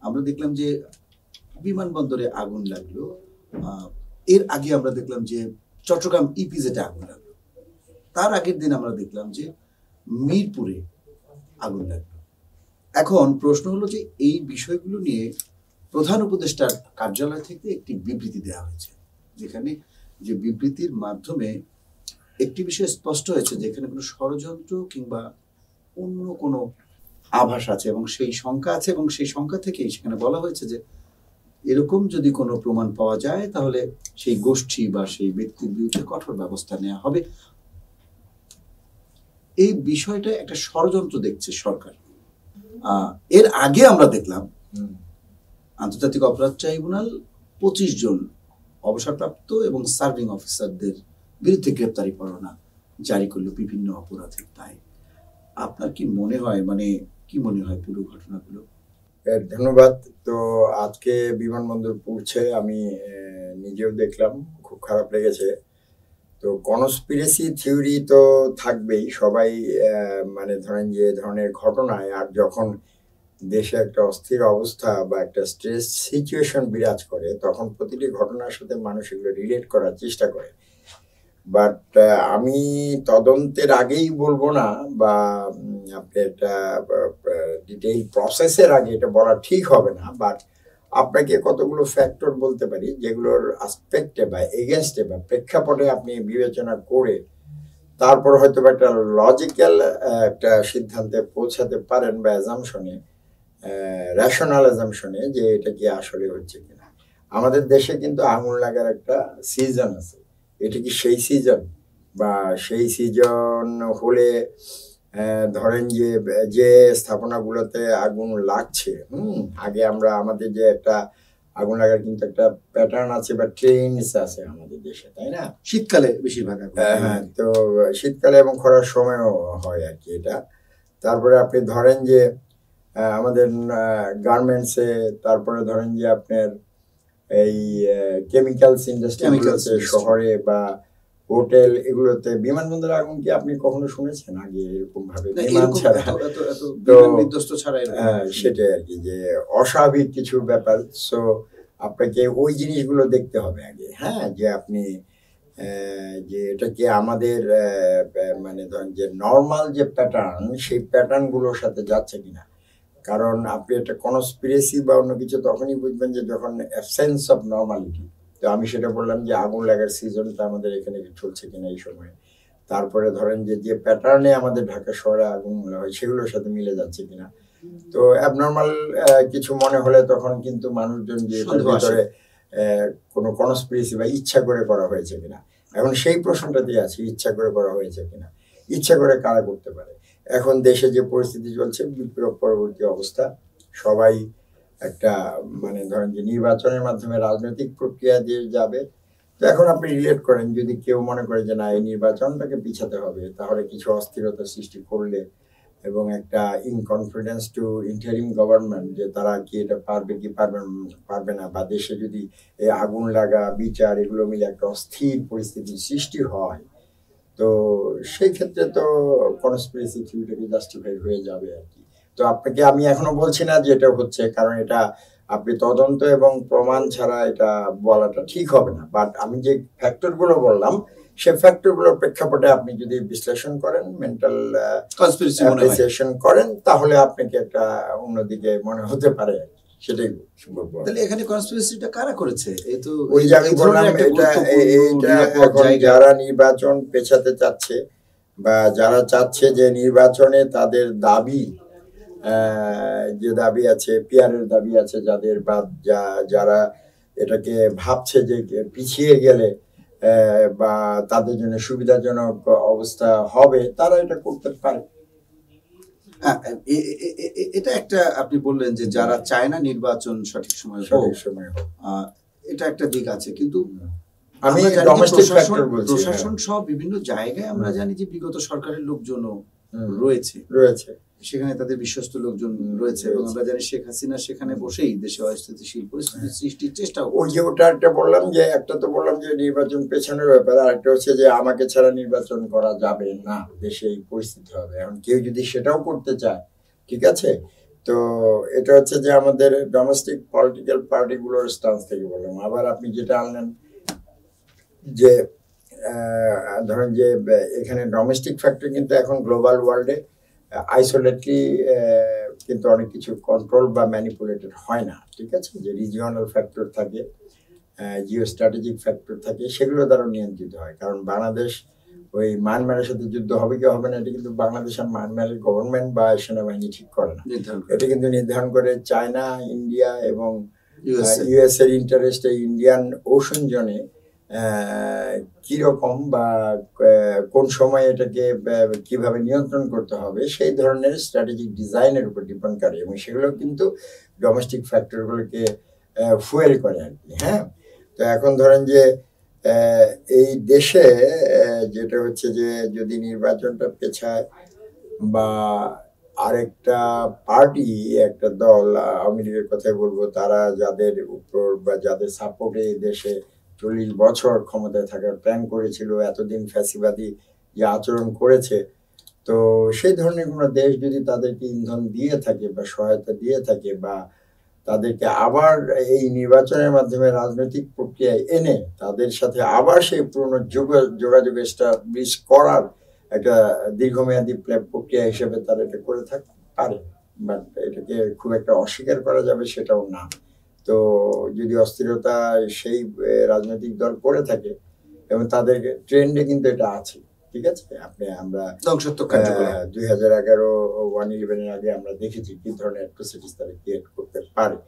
আমরা দেখলাম যে বিমানবন্দরে আগুন লাগলো, এর আগে আমরা দেখলাম যে চট্টগ্রাম ইপিজেডে আগুন লাগলো, তার আগের দিন আমরা দেখলাম যে মিরপুরে আগুন লাগলো। এখন প্রশ্ন হলো যে এই বিষয়গুলো নিয়ে প্রধান উপদেষ্টার কার্যালয় থেকে একটি বিবৃতি দেওয়া হয়েছে, যেখানে যে বিবৃতির মাধ্যমে একটি বিষয় স্পষ্ট হয়েছে যে এখানে কোনো ষড়যন্ত্র কিংবা অন্য কোনো আভাস আছে এবং সেই শঙ্কা আছে, এবং সেই শঙ্কা থেকেই সেখানে বলা হয়েছে যে এরকম যদি কোনো প্রমাণ পাওয়া যায় তাহলে সেই গোষ্ঠী বা সেই ব্যক্তির বিরুদ্ধে কঠোর ব্যবস্থা নেওয়া হবে। এই বিষয়টা একটা ষড়যন্ত্র দেখছে সরকার। এর আগে আমরা দেখলাম আন্তর্জাতিক অপরাধ ট্রাইব্যুনাল 25 জন অবসরপ্রাপ্ত এবং সার্ভিং অফিসারদের বিরুদ্ধে গ্রেপ্তারি পরোয়ানা জারি করলো বিভিন্ন অপরাধের দায়ে। আপনার কি মনে হয়, কি মনে হয় পুরো ঘটনাগুলো? ধন্যবাদ। তো আজকে বিমানবন্দর পৌঁছে আমি নিজেও দেখলাম, খুব খারাপ লেগেছে। তো কনস্পিরেসি থিওরি তো থাকবেই, সবাই ধরেন যে ধরনের ঘটনায়, আর যখন দেশে একটা অস্থির অবস্থা বা একটা স্ট্রেস সিচুয়েশন বিরাজ করে তখন প্রতিটি ঘটনার সাথে মানুষ এগুলো রিলেট করার চেষ্টা করে। বাট আমি তদন্তের আগেই বলবো না, বা আপনি একটা ডিটেইল প্রসেসের আগে এটা বলা ঠিক হবে না, বাট আপনাকে কতগুলো ফ্যাক্টর বলতে পারি যেগুলোর আসপেক্টে বা এগেনস্টে বা প্রেক্ষাপটে আপনি বিবেচনা করে তারপর হয়তো একটা লজিক্যাল একটা সিদ্ধান্তে পৌঁছাতে পারেন, বা অ্যাজামশনে, রেশনাল অ্যাজামশনে যে এটা কি আসলে হচ্ছে কিনা। আমাদের দেশে কিন্তু আগুন লাগার একটা সিজন আছে, এটা কি সেই সিজন? বা সেই সিজন হলে ধরেন যে যে স্থাপনাগুলোতে আগুন লাগছে, আগে আমরা আমাদের যে একটা আগুন লাগার কিন্তু একটা প্যাটার্ন আছে বা ট্রেন্ডস আছে আমাদের দেশে, তাই না? শীতকালে বেশিরভাগ। হ্যাঁ, তো শীতকালে এবং খরার সময়ও হয় আর কি এটা। তারপরে আপনি ধরেন যে আমাদের গার্মেন্টসে, তারপরে ধরেন যে আপনার এই কেমিক্যালস ইন্ডাস্ট্রিগুলোতে, শহরে বা হোটেল, এগুলোতে। বিমানবন্দরে আগুন কি আপনি কখনো শুনেছেন আগে এরকম ভাবে বিমান ছাড়া? সেটাই আর কি, যে অস্বাভাবিক কিছু ব্যাপার। সো আপনাকে ওই জিনিসগুলো দেখতে হবে আগে, হ্যাঁ, যে আপনি যে এটা কি আমাদের ধরেন যে নর্মাল যে প্যাটার্ন, সেই প্যাটার্ন গুলোর সাথে যাচ্ছে কিনা। কারণ আপনি একটা কনস্পিরেসি বা অন্য কিছু তখনই বুঝবেন যে যখন অ্যাবসেন্স অফ নর্মালিটি। তো আমি সেটা বললাম যে আগুন লাগার সিজনটা আমাদের এখানে চলছে কিনা এই সময়। তারপরে ধরেন যে যে প্যাটার্নে আমাদের ঢাকা শহরে আগুন হয় সেগুলোর সাথে মিলে যাচ্ছে কিনা। তো অ্যাবনর্মাল কিছু মনে হলে তখন কিন্তু মানুষজন যে ভিতরে কোনো কনস্পিরেসি বা ইচ্ছা করে করা হয়েছে কিনা। এখন সেই প্রশ্নটা দিয়ে আছে, ইচ্ছা করে করা হয়েছে কিনা। ইচ্ছা করে কারা করতে পারে? এখন দেশে যে পরিস্থিতি চলছে, বিপ্লব পরবর্তী অবস্থা, সবাই একটা ধরেন যে নির্বাচনের মাধ্যমে রাজনৈতিক প্রক্রিয়া দিয়ে যাবে। তো এখন আপনি রিলেট করেন, যদি কেউ মনে করে যে না এই নির্বাচনটাকে পিছাতে হবে, তাহলে কিছু অস্থিরতা সৃষ্টি করলে এবং একটা ইনকনফিডেন্স টু ইন্টারিম গভর্নমেন্ট, যে তারা কি এটা পারবে কি পারবে না, বা দেশে যদি এই আগুন লাগা, বিচার, এগুলো মিলে একটা অস্থির পরিস্থিতি সৃষ্টি হয়, তো সেই ক্ষেত্রে তো কনস্পিরেসি থিওরিটাকে জাস্টিফাই হয়ে যাবে আর কি। তো আপনাকে আমি এখনো বলছি না যে এটা হচ্ছে, কারণ এটা আপনি তদন্ত এবং প্রমাণ ছাড়া এটা বলাটা ঠিক হবে না। বাট আমি যে ফ্যাক্টরগুলো বললাম, সে ফ্যাক্টরগুলোর প্রেক্ষাপটে আপনি যদি বিশ্লেষণ করেন, মেন্টাল অ্যাপ্রিসিয়েশন করেন, তাহলে আপনাকে একটা অন্যদিকে মনে হতে পারে। সেটাই বলবো। তাহলে এখানে কনস্পিরেসিটা কারা করেছে? এই তো ওই যে আমি বললাম, এটা এখন যারা নির্বাচন পেছাতে চাচ্ছে, বা যারা চাচ্ছে যে নির্বাচনে তাদের দাবি, যে দাবি আছে, পিয়ারের দাবি আছে যাদের, বা যারা এটাকে ভাবছে যে পিছিয়ে গেলে বা তাদের জন্য সুবিধাজনক অবস্থা হবে, তারা এটা করতে পারে। এটা একটা আপনি বললেন যে যারা চায় না নির্বাচন সঠিক সময় হোক, এটা একটা দিক আছে। কিন্তু আমি প্রশাসন সহ বিভিন্ন জায়গায় আমরা জানি যে বিগত সরকারের লোকজনও রয়েছে, সেখানে তাদের বিশ্বস্ত লোকজন রয়েছে, এবং আমরা জানি শেখ হাসিনা সেখানে বসেই দেশে অস্থিতিশীল পরিস্থিতি সৃষ্টির চেষ্টা। ওই যে ওটা একটা বললাম, যে একটা তো বললাম যে নির্বাচন পেছানোর ব্যাপার, আর একটা হচ্ছে যে আমাকে ছাড়া নির্বাচন করা যাবে না, দেশে এই পরিস্থিতি হবে। এখন কেউ যদি সেটাও করতে চায়, ঠিক আছে, তো এটা হচ্ছে যে আমাদের ডোমেস্টিক পলিটিক্যাল পার্টিগুলোর স্টান্স থেকে বললাম। আবার আপনি যেটা আনলেন যে ধরেন যে এখানে ডোমেস্টিক ফ্যাক্টর কিন্তু এখন গ্লোবাল ওয়ার্ল্ডে আইসোলেটলি কিন্তু অনেক কিছু কন্ট্রোল বা ম্যানিপুলেটেড হয় না, ঠিক আছে? যে রিজিওনাল ফ্যাক্টর থাকে, জিও স্ট্র্যাটেজিক ফ্যাক্টর থাকে, সেগুলো দ্বারা নিয়ন্ত্রিত হয়। কারণ বাংলাদেশ ওই মায়ানমারের সাথে যুদ্ধ হবে কি হবে না, এটা কিন্তু বাংলাদেশ আর মায়ানমারের গভর্নমেন্ট বা সেনাবাহিনী ঠিক করে না, এটা কিন্তু নির্ধারণ করে চায়না, ইন্ডিয়া এবং ইউএস এর ইন্টারেস্টে ইন্ডিয়ান ওশন জোনে কিরকম বা কোন সময় এটাকে কিভাবে নিয়ন্ত্রণ করতে হবে সেই ধরনের স্ট্র্যাটেজিক ডিজাইনের উপর ডিপেন্ড করে, এবং সেগুলো কিন্তু ডোমেস্টিক ফ্যাক্টরগুলোকে ফুয়েল করে আর কি। হ্যাঁ, তো এখন ধরেন যে এই দেশে যেটা হচ্ছে যে যদি নির্বাচনটা পেছায় বা আরেকটা পার্টি, একটা দল, আওয়ামী লীগের কথাই বলবো, তারা যাদের উপর বা যাদের সাপোর্টে দেশে 40 বছর ক্ষমতায় থাকার প্ল্যান করেছিল, এতদিন ফ্যাসিবাদী যে আচরণ করেছে, তো সেই ধরনের কোনো দেশ যদি তাদেরকে ইন্ধন দিয়ে থাকে বা সহায়তা দিয়ে থাকে বা তাদেরকে আবার এই নির্বাচনের মাধ্যমে রাজনৈতিক প্রক্রিয়ায় এনে তাদের সাথে আবার সেই পুরনো যোগাযোগ এস্টাবলিশ করার একটা দীর্ঘমেয়াদী প্রক্রিয়া হিসেবে তারা এটা করে থাকতে পারে, বাট এটাকে খুব একটা অস্বীকার করা যাবে সেটাও না। তো যদি অস্থিরতা সেই রাজনৈতিক দল করে থাকে এবং তাদের ট্রেন্ডে কিন্তু এটা আছে, ঠিক আছে? আমরা 2011 1/11 আগে আমরা দেখেছি কি ধরনের অ্যাট্রোসিটিস তারা ক্রিয়েট করতে পারে।